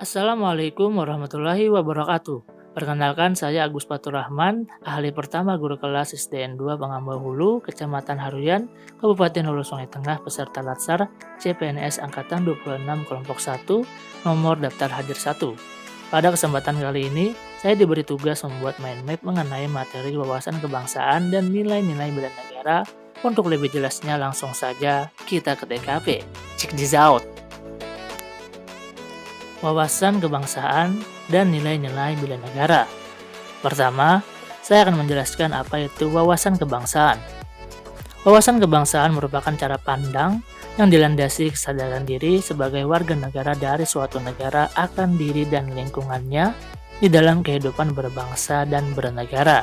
Assalamualaikum warahmatullahi wabarakatuh. Perkenalkan saya Agus Faturrahman, ahli pertama guru kelas SDN 2 Pangambau Hulu, Kecamatan Haruyan, Kabupaten Hulu Sungai Tengah, peserta Latsar CPNS Angkatan 26 Kelompok 1, nomor daftar hadir 1. Pada kesempatan kali ini, saya diberi tugas membuat mind map mengenai materi wawasan kebangsaan dan nilai-nilai bela negara. Untuk lebih jelasnya langsung saja kita ke TKP. Check this out. Wawasan kebangsaan dan nilai-nilai bela negara. Pertama, saya akan menjelaskan apa itu wawasan kebangsaan. Wawasan kebangsaan merupakan cara pandang yang dilandasi kesadaran diri sebagai warga negara dari suatu negara akan diri dan lingkungannya di dalam kehidupan berbangsa dan bernegara.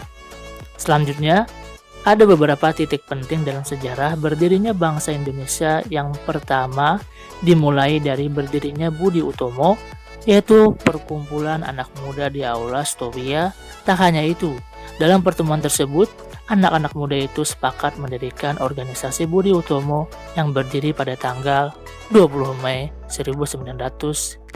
Selanjutnya, ada beberapa titik penting dalam sejarah berdirinya bangsa Indonesia. Yang pertama, dimulai dari berdirinya Budi Utomo, yaitu perkumpulan anak muda di Aula Stovia. Tak hanya itu, dalam pertemuan tersebut, anak-anak muda itu sepakat mendirikan organisasi Budi Utomo yang berdiri pada tanggal 20 Mei 1908.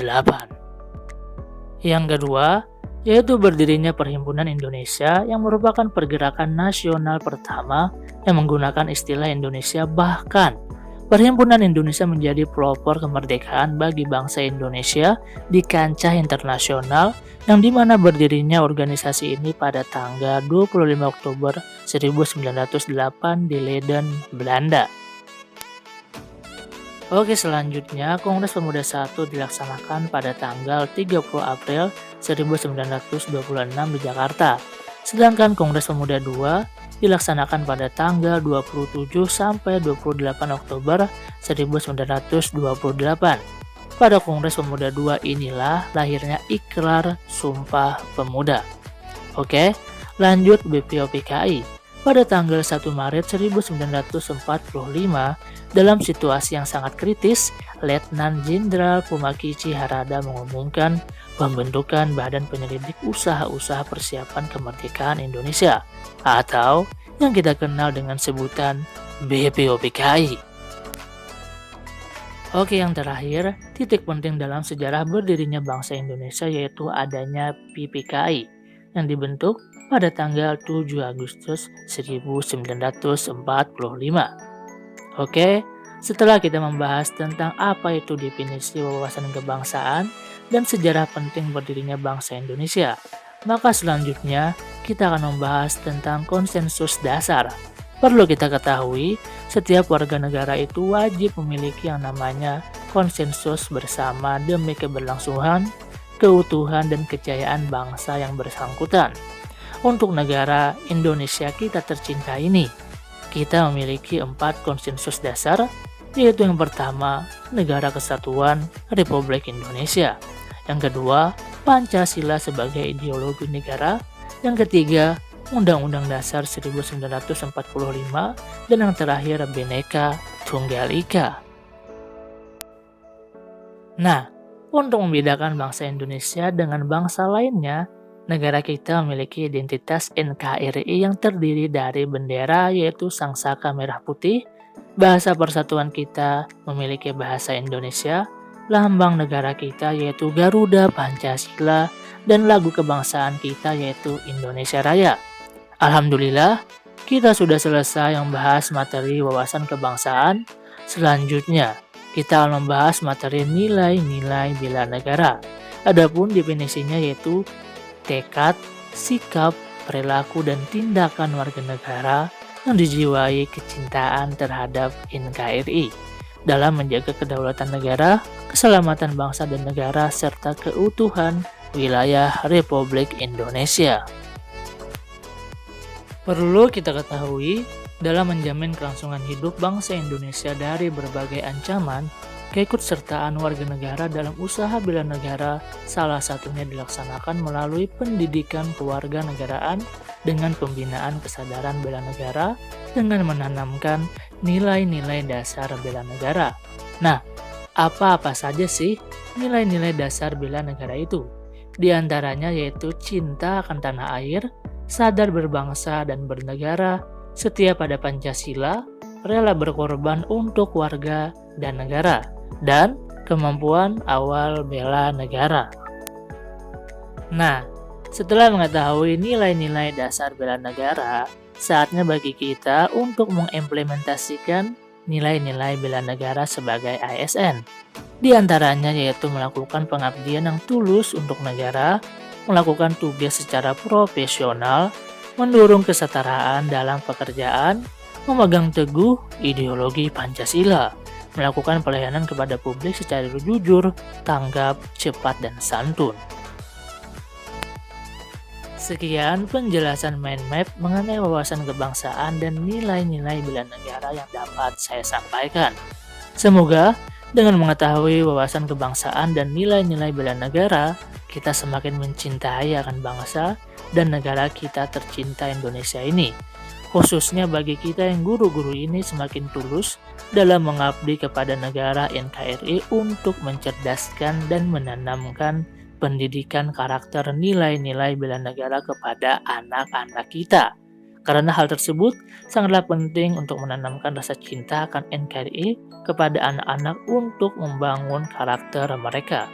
Yang kedua, yaitu berdirinya Perhimpunan Indonesia yang merupakan pergerakan nasional pertama yang menggunakan istilah Indonesia. Bahkan, Perhimpunan Indonesia menjadi pelopor kemerdekaan bagi bangsa Indonesia di kancah internasional, yang dimana berdirinya organisasi ini pada tanggal 25 Oktober 1908 di Leiden, Belanda. Oke, selanjutnya Kongres Pemuda I dilaksanakan pada tanggal 30 April 1926 di Jakarta. Sedangkan Kongres Pemuda II dilaksanakan pada tanggal 27 sampai 28 Oktober 1928. Pada Kongres Pemuda II inilah lahirnya Ikrar Sumpah Pemuda. Oke, lanjut BPOPKI. Pada tanggal 1 Maret 1945, dalam situasi yang sangat kritis, Letnan Jenderal Pumakici Harada mengumumkan pembentukan Badan Penyelidik Usaha-Usaha Persiapan Kemerdekaan Indonesia, atau yang kita kenal dengan sebutan BPOPKI. Oke, yang terakhir, titik penting dalam sejarah berdirinya bangsa Indonesia yaitu adanya PPKI yang dibentuk pada tanggal 7 Agustus 1945. Oke, setelah kita membahas tentang apa itu definisi wawasan kebangsaan dan sejarah penting berdirinya bangsa Indonesia, maka selanjutnya kita akan membahas tentang konsensus dasar. Perlu kita ketahui, setiap warga negara itu wajib memiliki yang namanya konsensus bersama demi keberlangsungan, keutuhan, dan kejayaan bangsa yang bersangkutan. Untuk negara Indonesia kita tercinta ini, kita memiliki 4 konsensus dasar, yaitu yang pertama, Negara Kesatuan Republik Indonesia. Yang kedua, Pancasila sebagai ideologi negara. Yang ketiga, Undang-Undang Dasar 1945. Dan yang terakhir, Bhinneka Tunggal Ika. Nah, untuk membedakan bangsa Indonesia dengan bangsa lainnya, negara kita memiliki identitas NKRI yang terdiri dari bendera yaitu Sangsaka Merah Putih, bahasa persatuan kita memiliki bahasa Indonesia, lambang negara kita yaitu Garuda Pancasila, dan lagu kebangsaan kita yaitu Indonesia Raya. Alhamdulillah, kita sudah selesai membahas materi wawasan kebangsaan. Selanjutnya, kita akan membahas materi nilai-nilai bela negara. Adapun definisinya yaitu tekad, sikap, perilaku, dan tindakan warga negara yang dijiwai kecintaan terhadap NKRI dalam menjaga kedaulatan negara, keselamatan bangsa dan negara, serta keutuhan wilayah Republik Indonesia. Perlu kita ketahui, dalam menjamin kelangsungan hidup bangsa Indonesia dari berbagai ancaman, keikutsertaan warga negara dalam usaha bela negara salah satunya dilaksanakan melalui pendidikan kewarganegaraan dengan pembinaan kesadaran bela negara dengan menanamkan nilai-nilai dasar bela negara. Nah, apa-apa saja sih nilai-nilai dasar bela negara itu? Di antaranya yaitu cinta akan tanah air, sadar berbangsa dan bernegara, setia pada Pancasila, rela berkorban untuk warga dan negara, dan kemampuan awal bela negara. Nah, setelah mengetahui nilai-nilai dasar bela negara, saatnya bagi kita untuk mengimplementasikan nilai-nilai bela negara sebagai ASN. Di antaranya yaitu melakukan pengabdian yang tulus untuk negara, melakukan tugas secara profesional, mendorong kesetaraan dalam pekerjaan, memegang teguh ideologi Pancasila, melakukan pelayanan kepada publik secara jujur, tanggap, cepat, dan santun. Sekian penjelasan mind map mengenai wawasan kebangsaan dan nilai-nilai bela negara yang dapat saya sampaikan. Semoga dengan mengetahui wawasan kebangsaan dan nilai-nilai bela negara, kita semakin mencintai akan bangsa dan negara kita tercinta Indonesia ini. Khususnya bagi kita yang guru-guru ini semakin tulus dalam mengabdi kepada negara NKRI untuk mencerdaskan dan menanamkan pendidikan karakter nilai-nilai bela negara kepada anak-anak kita. Karena hal tersebut sangatlah penting untuk menanamkan rasa cinta akan NKRI kepada anak-anak untuk membangun karakter mereka.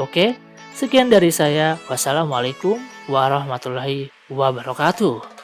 Oke, sekian dari saya. Wassalamualaikum warahmatullahi wabarakatuh.